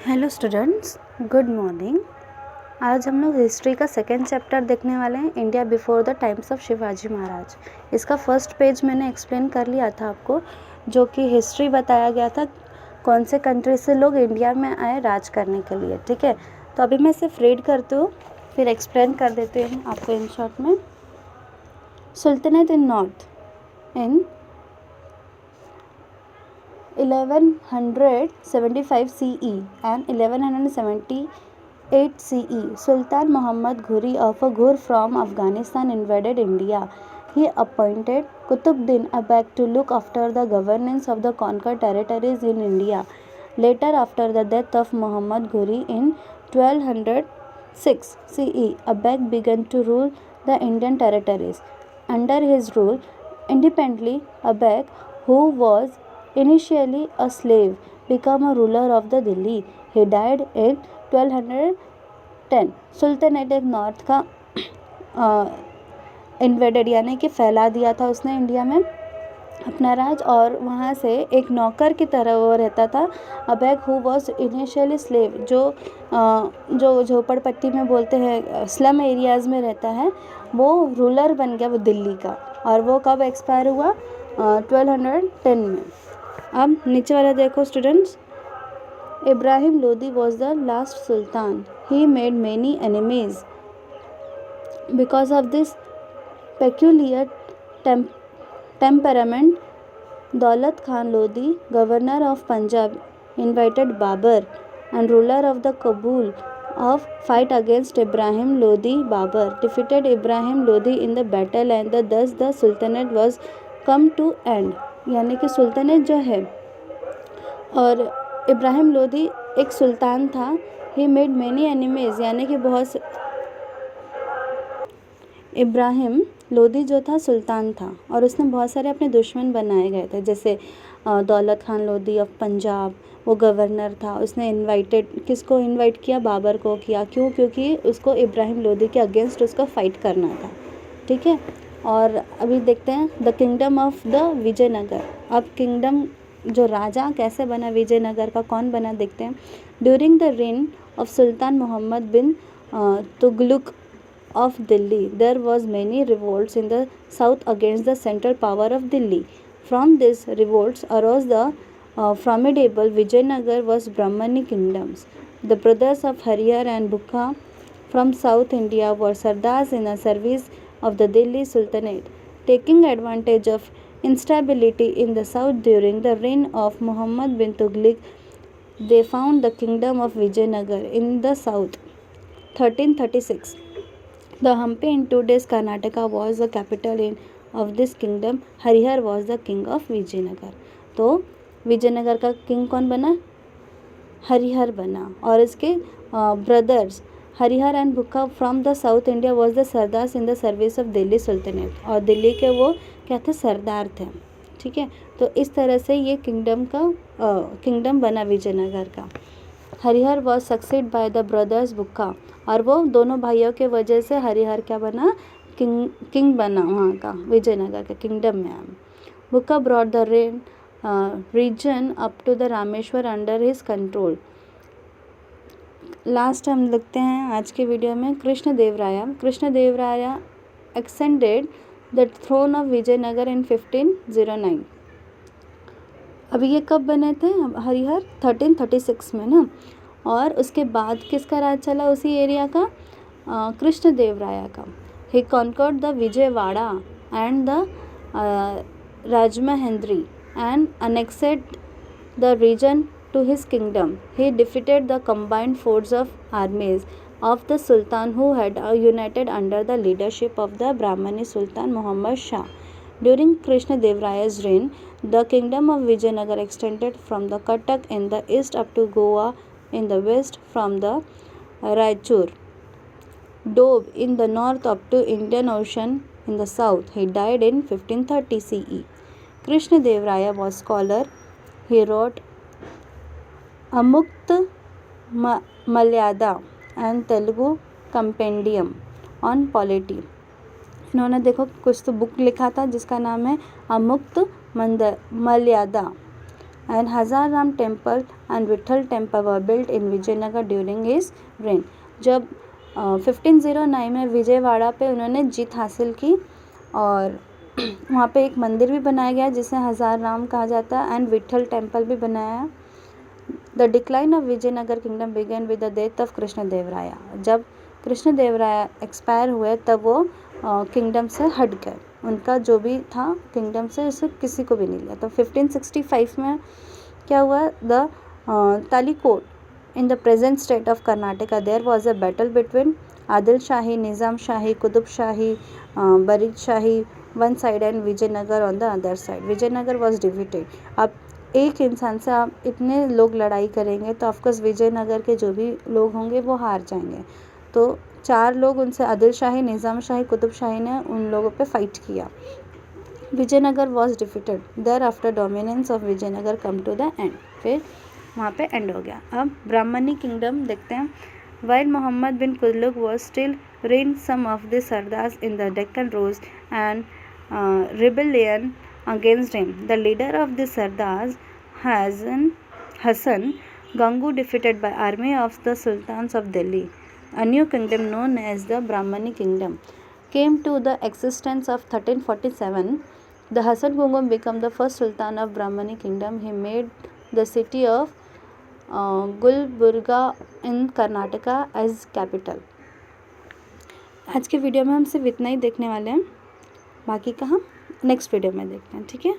Hello students, good morning. आज हम लोग हिस्ट्री का सेकेंड चैप्टर देखने वाले हैं, India before the times of Shivaji Maharaj. इसका फर्स्ट पेज मैंने एक्सप्लेन कर लिया था आपको, जो कि हिस्ट्री बताया गया था कौन से कंट्री से लोग इंडिया में आए राज करने के लिए। ठीक है, तो अभी मैं सिर्फ रीड करती हूँ, फिर एक्सप्लेन कर देती हूँ आपको इन शॉर्ट में। Sultanate in north in 1175 CE and 1178 CE, Sultan Muhammad Ghuri of Ghur from Afghanistan invaded India. He appointed Qutbuddin Aibak to look after the governance of the conquered territories in India. Later, after the death of Muhammad Ghuri in 1206 CE, Aibak began to rule the Indian territories. Under his rule, independently, Aibak, who was initially a slave, became a ruler of the Delhi. He died in 1210. Sultanate north का invaded यानी कि फैला दिया था उसने India में अपना राज, और वहाँ से एक नौकर की तरह वो रहता था। अबैक हु वॉज इनिशियली स्लेव, जो झोपड़पट्टी में बोलते हैं स्लम एरियाज़ में रहता है, वो रूलर बन गया वो दिल्ली का। और वो कब एक्सपायर हुआ? 1210 में। अब नीचे वाला देखो students. Ibrahim Lodi was the last Sultan. He made many enemies because of this peculiar temperament. Daulat Khan Lodi, governor of Punjab, invited Babur and ruler of the Kabul of fight against Ibrahim Lodi. Babur defeated Ibrahim Lodi in the battle and thus the sultanate was come to end. यानी कि sultanate जो है, और इब्राहिम लोदी एक सुल्तान था। He made many enemies यानी कि बहुत इब्राहिम लोदी जो था सुल्तान था और उसने बहुत सारे अपने दुश्मन बनाए गए थे, जैसे दौलत खान लोदी ऑफ पंजाब, वो गवर्नर था। उसने किसको इनवाइट किया? बाबर को किया। क्यों? क्योंकि उसको इब्राहिम लोदी के अगेंस्ट उसका फाइट करना था। ठीक है, और अभी देखते हैं the kingdom of the Vijayanagar. अब किंगडम जो राजा कैसे बना विजयनगर का, कौन बना, देखते हैं। During the reign of sultan Muhammad bin Tughlaq of Delhi, there was many revolts in the south against the central power of Delhi. From these revolts arose the formidable Vijayanagar was Brahmani kingdoms. The brothers of Harihar and Bukka from South India were Sardars in the service of the Delhi Sultanate. Taking advantage of instability in the south during the reign of Muhammad bin Tughlaq, they found the kingdom of Vijayanagar in the south. 1336. The Hampi in today's Karnataka was the capital of this kingdom. Harihar was the king of Vijayanagar. तो विजयनगर का king कौन बना? हरिहर बना। और इसके brothers Harihar and Bukka from the south India was the sardars in the service of Delhi sultanate, और दिल्ली के वो क्या थे? सरदार थे। ठीक है, तो इस तरह से ये किंगडम बना विजयनगर का। Harihar was succeed by the brothers Bukka, और वो दोनों भाइयों के वजह से हरिहर क्या बना? किंग बना वहाँ का, विजयनगर का किंगडम में। Bukka brought the region up to the Rameshwar under his control. Last हम लिखते हैं आज के वीडियो में Krishna Deva Raya extended the throne of Vijayanagar in 1509। अभी ये कब बने थे हरिहर? 1336 में ना। और उसके बाद किसका राज चला उसी एरिया का? कृष्ण देव राया का। He conquered the Vijayawada and the Rajahmundry and annexed the region to his kingdom. He defeated the combined force of armies of the Sultan who had united under the leadership of the Brahmani Sultan Muhammad Shah. During Krishna Dev Raya's reign, the kingdom of Vijayanagar extended from the Cuttack in the east up to Goa in the west, from the Raichur Doab in the north up to Indian Ocean in the south. He died in 1530 CE. Krishna Dev Raya was scholar. He wrote Amukta Malyada and Telugu Compendium on Polity. इन्होंने देखो कुछ तो book लिखा था जिसका नाम है अमुक्त मल्यादा, and Hazar Ram temple and Vitthal temple were built in Vijayanagar during his reign. जब 1509 में विजयवाड़ा पे उन्होंने जीत हासिल की और वहाँ पे एक मंदिर भी बनाया गया जिसे हजार राम कहा जाता है एंड विठल टेम्पल भी बनाया। The decline of Vijayanagar kingdom began with the death of Krishnadevaraya. जब कृष्णदेवराया एक्सपायर हुए तब वो किंगडम से हट गए, उनका जो भी था किंगडम से उसे किसी को भी नहीं लिया। तो 1565 में क्या हुआ, the Talikota in the present state of Karnataka there was a battle between Adil Shahi, Nizam Shahi, Qutb Shahi, Barid Shahi one side and Vijayanagar on the other side. Vijayanagar was defeated. अब एक इंसान से आप इतने लोग लड़ाई करेंगे तो ऑफकोर्स विजयनगर के जो भी लोग होंगे वो हार जाएंगे। तो 4 लोग उनसे आदिल शाही, निज़ाम शाही, कुतुब शाही ने उन लोगों पे फाइट किया। Vijayanagar was defeated there after dominance of Vijayanagar come to the end. फिर वहाँ पे एंड हो गया। अब ब्राह्मणी किंगडम देखते हैं। While Muhammad bin Tughlaq was still reigned, some of the Sardars in the Deccan rose and rebellion against him. The leader of the Sardars, Hassan Gangu, defeated by army of the Sultans of Delhi. A new kingdom known as the Brahmani kingdom came to the existence of 1347. The Hassan Gangu became the first Sultan of Brahmani kingdom. He made the city of Gulbarga in Karnataka as capital. आज के video में हम सिर्फ इतना ही देखने वाले हैं, बाकी का हम नेक्स्ट वीडियो में देखते हैं, ठीक है।